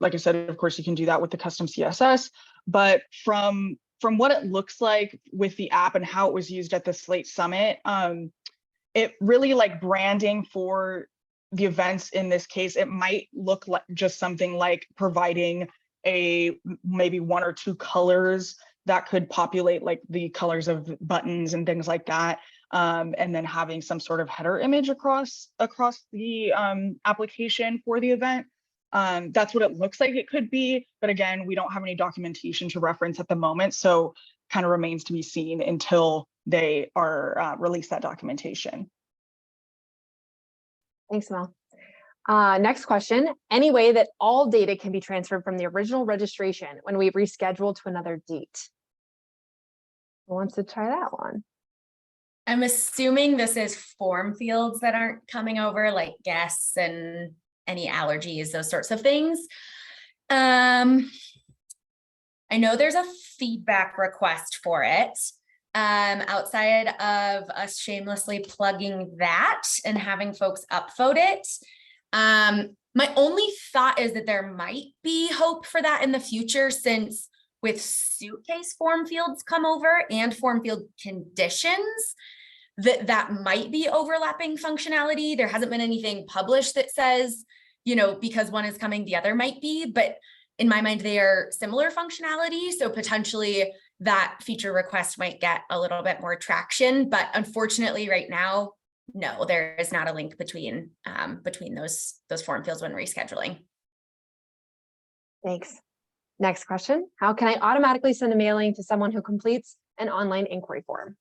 like I said, of course, you can do that with the custom CSS. But from what it looks like with the app and how it was used at the Slate Summit, it really like branding for the events in this case, it might look like just something like providing maybe one or two colors that could populate like the colors of buttons and things like that. And then having some sort of header image across the application for the event. That's what it looks like it could be. But again, we don't have any documentation to reference at the moment. So kind of remains to be seen until they are release that documentation. Thanks, Mel. Next question. Any way that all data can be transferred from the original registration when we reschedule to another date? Who wants to try that one? I'm assuming this is form fields that aren't coming over, like guests and any allergies, those sorts of things. I know there's a feedback request for it. Outside of us shamelessly plugging that and having folks upvote it. My only thought is that there might be hope for that in the future, since with suitcase form fields come over and form field conditions, that might be overlapping functionality. There hasn't been anything published that says, because one is coming, the other might be, but In my mind, they are similar functionality. So potentially that feature request might get a little bit more traction, but unfortunately right now, no, there is not a link between those form fields when rescheduling. Thanks. Next question. How can I automatically send a mailing to someone who completes an online inquiry form?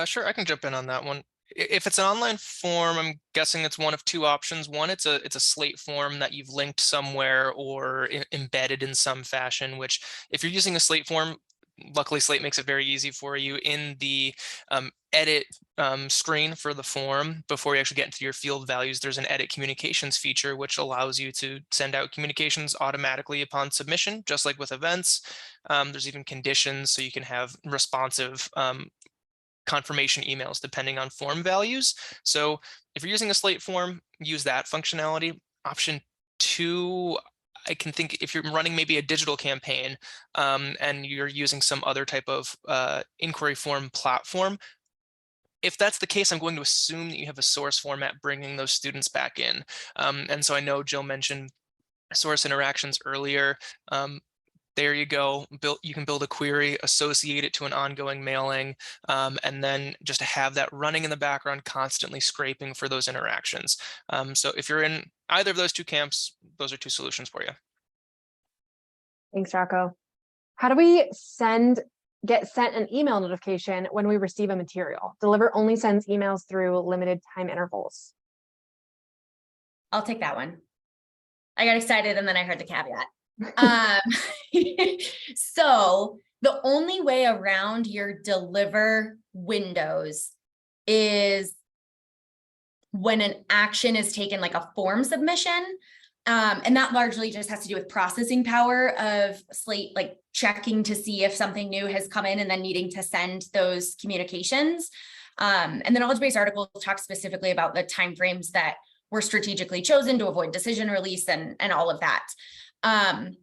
Sure, I can jump in on that one. If it's an online form, I'm guessing it's one of two options. One, it's a Slate form that you've linked somewhere or embedded in some fashion, which if you're using a Slate form, luckily Slate makes it very easy for you. In the edit screen for the form, before you actually get into your field values, there's an edit communications feature, which allows you to send out communications automatically upon submission, just like with events. There's even conditions, so you can have responsive confirmation emails depending on form values. So if you're using a Slate form, use that functionality. Option 2, I can think if you're running maybe a digital campaign and you're using some other type of inquiry form platform, if that's the case, I'm going to assume that you have a source format bringing those students back in. And so I know Jill mentioned source interactions earlier. There you go. You can build a query, associate it to an ongoing mailing, and then just have that running in the background, constantly scraping for those interactions. So if you're in either of those two camps, those are two solutions for you. Thanks, Rocco. How do we get sent an email notification when we receive a material? Deliver only sends emails through limited time intervals. I'll take that one. I got excited and then I heard the caveat. So the only way around your deliver windows is when an action is taken, like a form submission. And that largely just has to do with processing power of Slate, like checking to see if something new has come in and then needing to send those communications. And the knowledge base article talks specifically about the timeframes that were strategically chosen to avoid decision release and all of that. An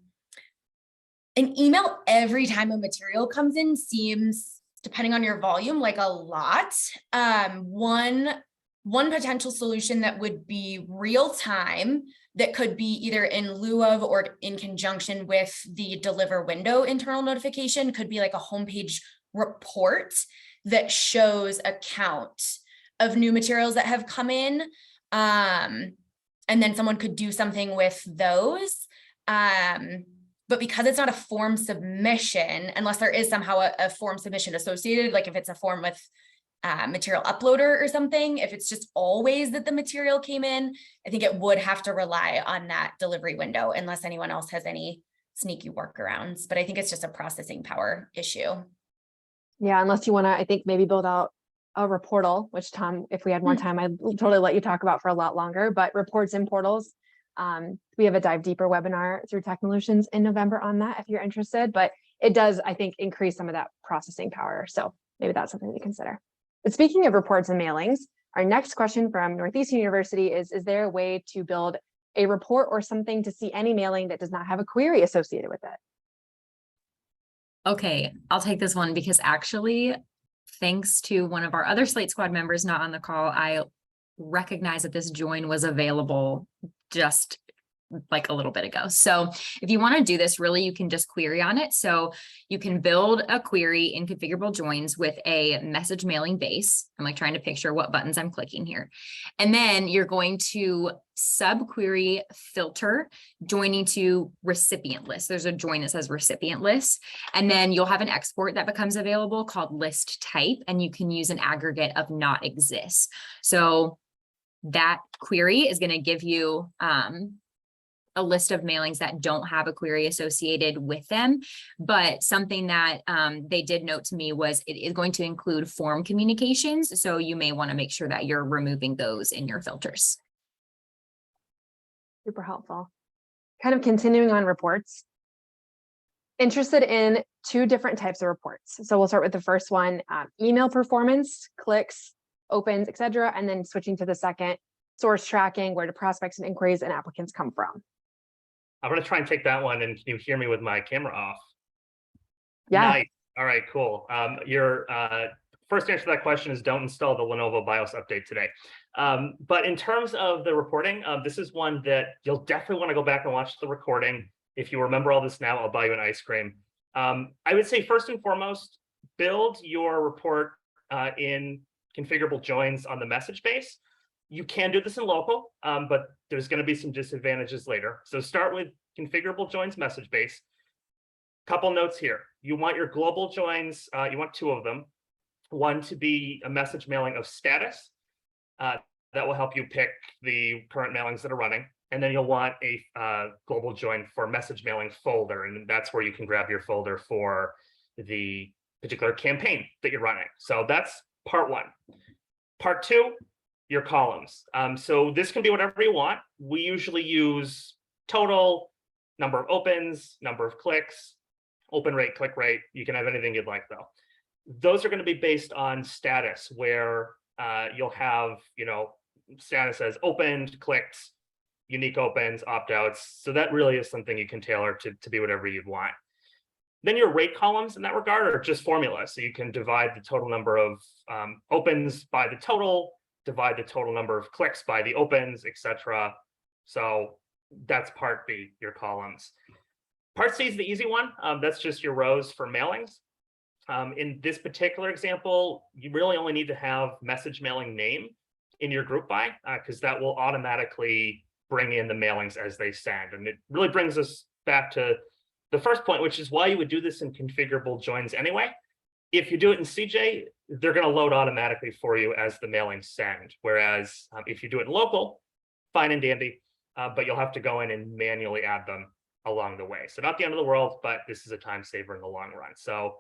email every time a material comes in seems, depending on your volume, like a lot. One potential solution that would be real time, that could be either in lieu of or in conjunction with the deliver window internal notification, could be like a homepage report that shows a count of new materials that have come in. And then someone could do something with those. But because it's not a form submission, unless there is somehow a form submission associated, like if it's a form with material uploader or something, if it's just always that the material came in, I think it would have to rely on that delivery window unless anyone else has any sneaky workarounds. But I think it's just a processing power issue. Yeah, unless you want to, I think maybe build out a reportal, which Tom, if we had more time, I'd totally let you talk about for a lot longer, but reports and portals. We have a dive deeper webinar through Technolutions in November on that if you're interested, but it does, I think, increase some of that processing power. So maybe that's something to consider. But speaking of reports and mailings, our next question from Northeastern University is there a way to build a report or something to see any mailing that does not have a query associated with it? Okay, I'll take this one because actually, thanks to one of our other Slate Squad members not on the call, I recognize that this join was available just like a little bit ago. So if you want to do this, really, you can just query on it. So you can build a query in configurable joins with a message mailing base. I'm like trying to picture what buttons I'm clicking here. And then you're going to subquery filter joining to recipient list. There's a join that says recipient list. And then you'll have an export that becomes available called list type, and you can use an aggregate of not exists. So that query is going to give you a list of mailings that don't have a query associated with them. But something that they did note to me was it is going to include form communications. So you may want to make sure that you're removing those in your filters. Super helpful. Kind of continuing on reports. Interested in two different types of reports. So we'll start with the first one, email performance, clicks, opens, etc., and then switching to the second, source tracking, where do prospects and inquiries and applicants come from? I'm going to try and take that one. And can you hear me with my camera off? Yeah. Nice. All right, cool. Your first answer to that question is don't install the Lenovo BIOS update today. But in terms of the reporting, this is one that you'll definitely want to go back and watch the recording. If you remember all this now, I'll buy you an ice cream. I would say first and foremost, build your report in configurable joins on the message base. You can do this in local, but there's going to be some disadvantages later. So start with configurable joins message base. Couple notes here. You want your global joins, you want 2 of them. One to be a message mailing of status. That will help you pick the current mailings that are running. And then you'll want a global join for message mailing folder. And that's where you can grab your folder for the particular campaign that you're running. So that's part 1. Part 2, your columns. So this can be whatever you want. We usually use total, number of opens, number of clicks, open rate, click rate. You can have anything you'd like though. Those are going to be based on status, where you'll have, status as opened, clicked, unique opens, opt-outs. So that really is something you can tailor to be whatever you'd want. Then your rate columns in that regard are just formulas. So you can divide the total number of opens by the total, divide the total number of clicks by the opens, etc. So that's part B, your columns. Part C is the easy one. That's just your rows for mailings. In this particular example, you really only need to have message mailing name in your group by, because that will automatically bring in the mailings as they send. And it really brings us back to the first point, which is why you would do this in configurable joins anyway. If you do it in CJ, they're going to load automatically for you as the mailings send. Whereas if you do it in local, fine and dandy, but you'll have to go in and manually add them along the way. So not the end of the world, but this is a time saver in the long run. So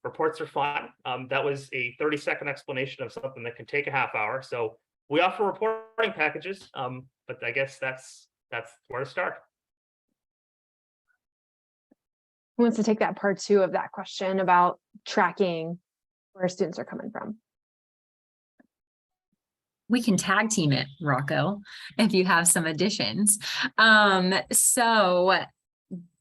reports are fun. That was a 30-second explanation of something that can take a half hour. So we offer reporting packages, but I guess that's where to start. Who wants to take that part 2 of that question about tracking where students are coming from? We can tag team it, Rocco, if you have some additions. So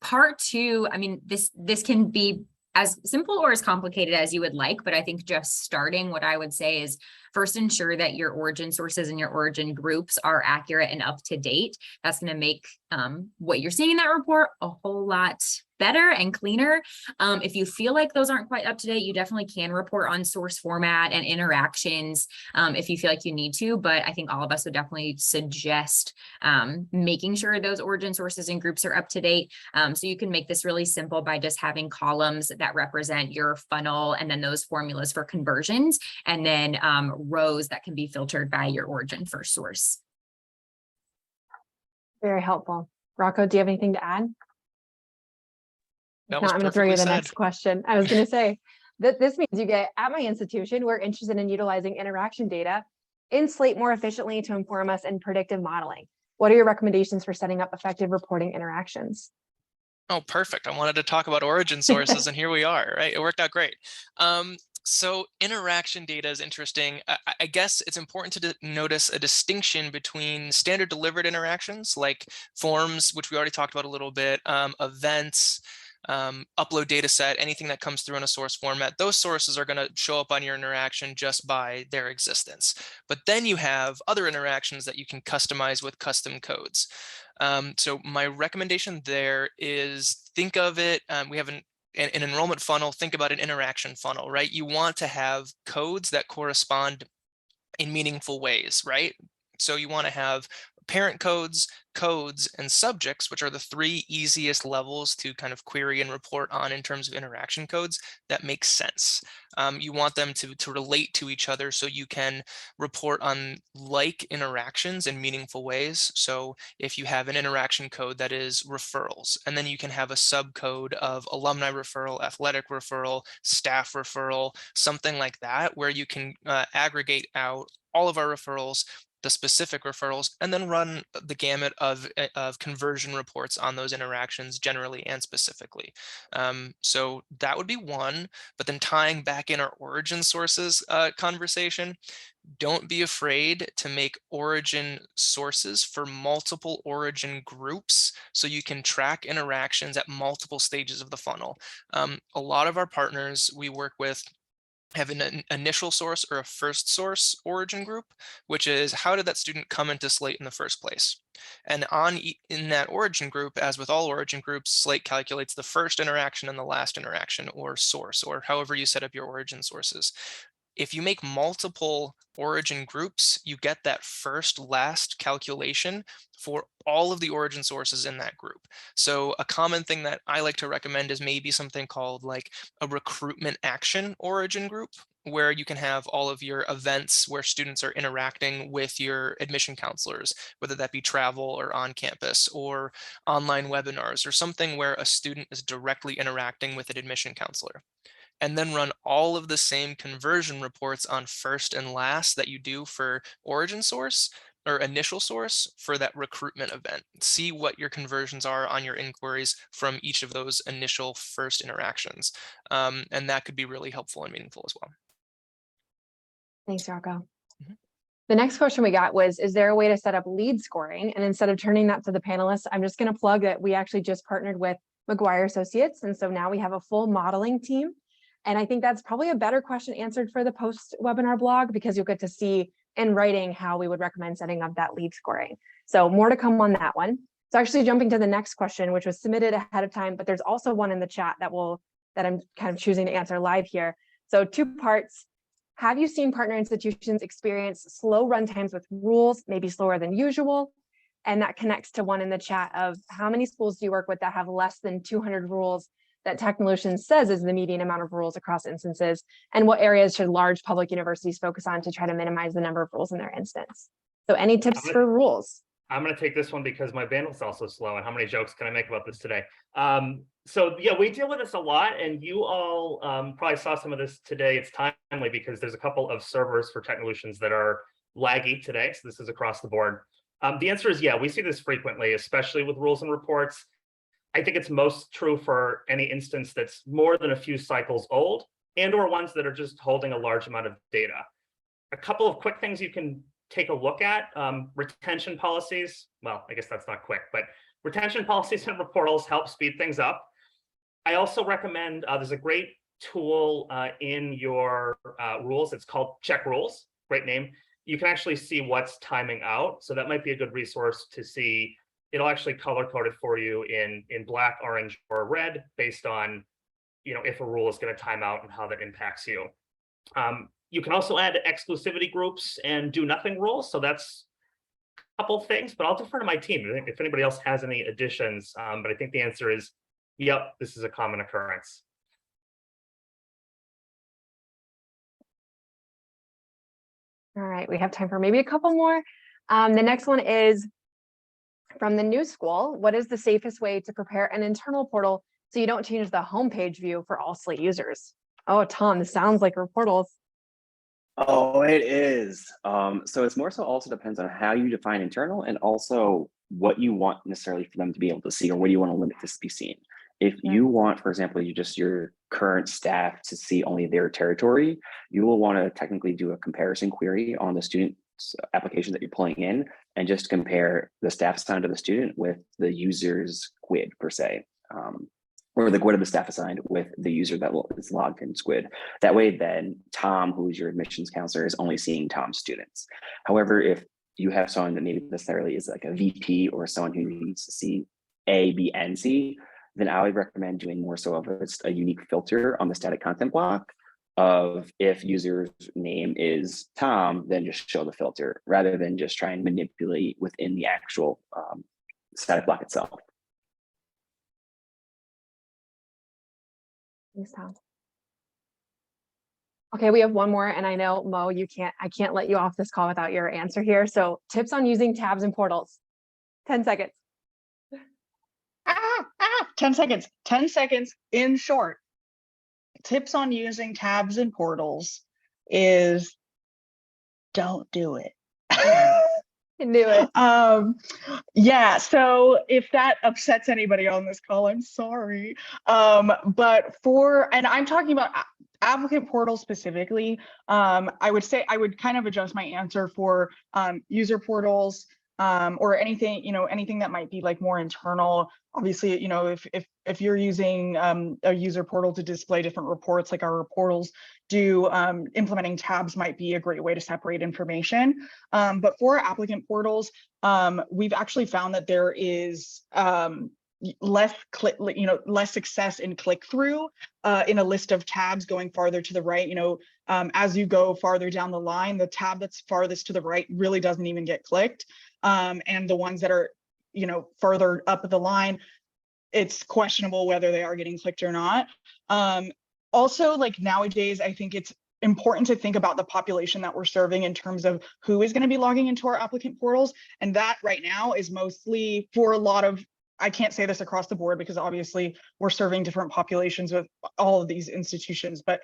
part 2, I mean, this can be as simple or as complicated as you would like, but I think just starting, what I would say is first ensure that your origin sources and your origin groups are accurate and up to date. That's going to make what you're seeing in that report a whole lot better and cleaner. If you feel like those aren't quite up to date, you definitely can report on source format and interactions if you feel like you need to, but I think all of us would definitely suggest making sure those origin sources and groups are up to date. So you can make this really simple by just having columns that represent your funnel and then those formulas for conversions, and then rows that can be filtered by your origin first source. Very helpful. Rocco, do you have anything to add? That If was not, I'm going to throw you the perfectly next said. question. I was going to say that this means you get, at my institution, we're interested in utilizing interaction data in Slate more efficiently to inform us in predictive modeling. What are your recommendations for setting up effective reporting interactions? Oh, perfect. I wanted to talk about origin sources and here we are, right? It worked out great. So interaction data is interesting. I guess it's important to notice a distinction between standard delivered interactions like forms, which we already talked about a little bit, events, upload data set, anything that comes through in a source format. Those sources are going to show up on your interaction just by their existence. But then you have other interactions that you can customize with custom codes. So my recommendation there is think of it, we have an enrollment funnel, think about an interaction funnel, right? You want to have codes that correspond in meaningful ways, right? So you want to have parent codes, and subjects, which are the 3 easiest levels to kind of query and report on in terms of interaction codes that make sense. You want them to relate to each other so you can report on like interactions in meaningful ways. So if you have an interaction code that is referrals, and then you can have a subcode of alumni referral, athletic referral, staff referral, something like that, where you can aggregate out all of our referrals, the specific referrals, and then run the gamut of conversion reports on those interactions generally and specifically. So that would be one, but then tying back in our origin sources conversation, don't be afraid to make origin sources for multiple origin groups so you can track interactions at multiple stages of the funnel. A lot of our partners we work with have an initial source or a first source origin group, which is how did that student come into Slate in the first place? And in that origin group, as with all origin groups, Slate calculates the first interaction and the last interaction, or source, or however you set up your origin sources. If you make multiple origin groups, you get that first last calculation for all of the origin sources in that group. So a common thing that I like to recommend is maybe something called like a recruitment action origin group, where you can have all of your events where students are interacting with your admission counselors, whether that be travel or on campus or online webinars or something where a student is directly interacting with an admission counselor, and then run all of the same conversion reports on first and last that you do for origin source or initial source for that recruitment event. See what your conversions are on your inquiries from each of those initial first interactions. And that could be really helpful and meaningful as well. Thanks, Rocco. Mhm. The next question we got was, is there a way to set up lead scoring? And instead of turning that to the panelists, I'm just going to plug that we actually just partnered with McGuire Associates. And so now we have a full modeling team. And I think that's probably a better question answered for the post-webinar blog, because you'll get to see in writing how we would recommend setting up that lead scoring. So more to come on that one. So actually jumping to the next question, which was submitted ahead of time, but there's also one in the chat that I'm kind of choosing to answer live here. So 2 parts. Have you seen partner institutions experience slow run times with rules, maybe slower than usual? And that connects to one in the chat of how many schools do you work with that have less than 200 rules that Technolution says is the median amount of rules across instances, and what areas should large public universities focus on to try to minimize the number of rules in their instance? So any tips for rules? I'm going to take this one because my bandwidth's also slow, and how many jokes can I make about this today? So yeah, we deal with this a lot, and you all probably saw some of this today. It's timely because there's a couple of servers for Technolutions that are laggy today, so this is across the board. The answer is yeah, we see this frequently, especially with rules and reports. I think it's most true for any instance that's more than a few cycles old, and or ones that are just holding a large amount of data. A couple of quick things you can take a look at. Retention policies. Well, I guess that's not quick, but retention policies and portals help speed things up. I also recommend, there's a great tool in your rules. It's called Check Rules, great name. You can actually see what's timing out. So that might be a good resource to see. It'll actually color code it for you in black, orange, or red based on, if a rule is going to time out and how that impacts you. You can also add exclusivity groups and do nothing rules. So that's a couple of things, but I'll defer to my team if anybody else has any additions. But I think the answer is, yep, this is a common occurrence. All right, we have time for maybe a couple more. The next one is from the new school. What is the safest way to prepare an internal portal so you don't change the homepage view for all Slate users? Oh, Tom, this sounds like your portals. Oh, it is. So it's more so also depends on how you define internal and also what you want necessarily for them to be able to see, or what do you want to limit this to be seen. If you want, for example, your current staff to see only their territory, you will want to technically do a comparison query on the student's application that you're pulling in and just compare the staff assigned to the student with the user's GUID per se, or the GUID of the staff assigned with the user that is logged in SQUID. That way then Tom, who's your admissions counselor, is only seeing Tom's students. However, if you have someone that maybe necessarily is like a VP or someone who needs to see A, B, and C, then I would recommend doing more so of a unique filter on the static content block of if user's name is Tom, then just show the filter rather than just try and manipulate within the actual static block itself. Thanks, Tom. Okay, we have one more, and I know Mo, I can't let you off this call without your answer here. So tips on using tabs and portals. 10 seconds. 10 seconds. 10 seconds. In short, tips on using tabs and portals is don't do it. Do it. Yeah, so if that upsets anybody on this call, I'm sorry. And I'm talking about applicant portal specifically. I would say I would kind of adjust my answer for user portals. or anything, anything that might be like more internal. Obviously, if you're using a user portal to display different reports like our portals do, implementing tabs might be a great way to separate information. But for our applicant portals, we've actually found that there is less success in click-through in a list of tabs going farther to the right. As you go farther down the line, the tab that's farthest to the right really doesn't even get clicked. And the ones that are, further up the line, it's questionable whether they are getting clicked or not. Also, like nowadays, I think it's important to think about the population that we're serving in terms of who is going to be logging into our applicant portals. And that right now is mostly for a lot of, I can't say this across the board because obviously we're serving different populations with all of these institutions, but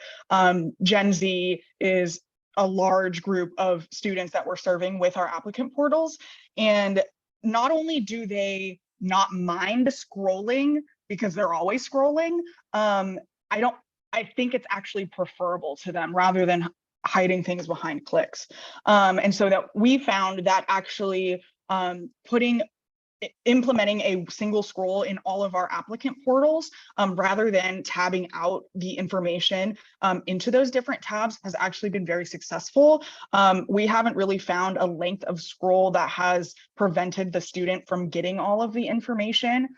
Gen Z is a large group of students that we're serving with our applicant portals. And not only do they not mind scrolling because they're always scrolling, I think it's actually preferable to them rather than hiding things behind clicks. And so that we found that actually implementing a single scroll in all of our applicant portals rather than tabbing out the information into those different tabs has actually been very successful. We haven't really found a length of scroll that has prevented the student from getting all of the information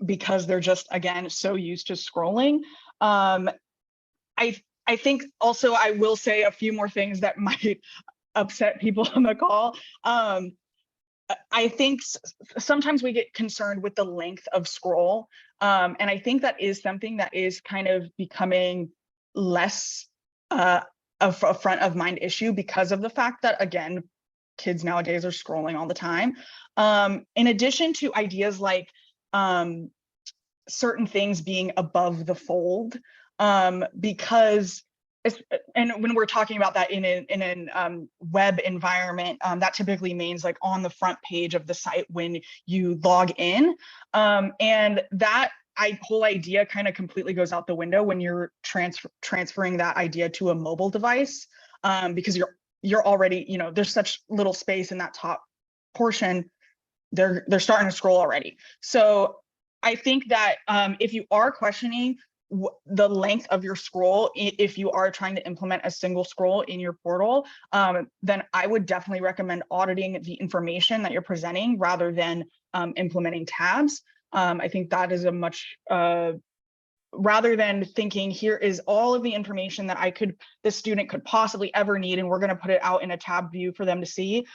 because they're just, again, so used to scrolling. I think also I will say a few more things that might upset people on the call. I think sometimes we get concerned with the length of scroll. And I think that is something that is kind of becoming less of a front of mind issue because of the fact that, again, kids nowadays are scrolling all the time. In addition to ideas like certain things being above the fold, because and when we're talking about that in an web environment, that typically means like on the front page of the site when you log in. And that whole idea kind of completely goes out the window when you're transferring that idea to a mobile device, because you're already, there's such little space in that top portion. They're starting to scroll already. So I think that if you are questioning the length of your scroll, if you are trying to implement a single scroll in your portal, then I would definitely recommend auditing the information that you're presenting rather than implementing tabs. I think that is a much, rather than thinking here is all of the information that the student could possibly ever need, and we're going to put it out in a tab view for them to see.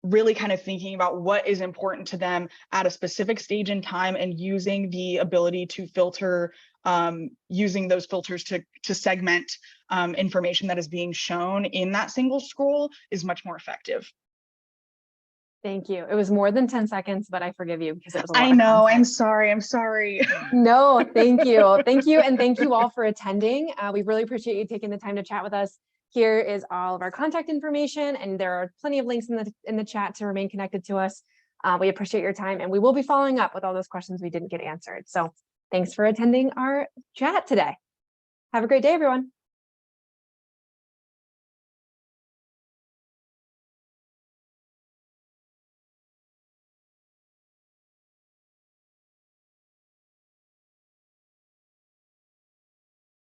Really kind of thinking about what is important to them at a specific stage in time and using the ability to filter, using those filters to segment information that is being shown in that single scroll is much more effective. Thank you. It was more than 10 seconds, but I forgive you because it was a lot I of know, content. I'm sorry. No, thank you. Thank you. And thank you all for attending. We really appreciate you taking the time to chat with us. Here is all of our contact information, and there are plenty of links in the chat to remain connected to us. We appreciate your time, and we will be following up with all those questions we didn't get answered. So thanks for attending our chat today. Have a great day, everyone.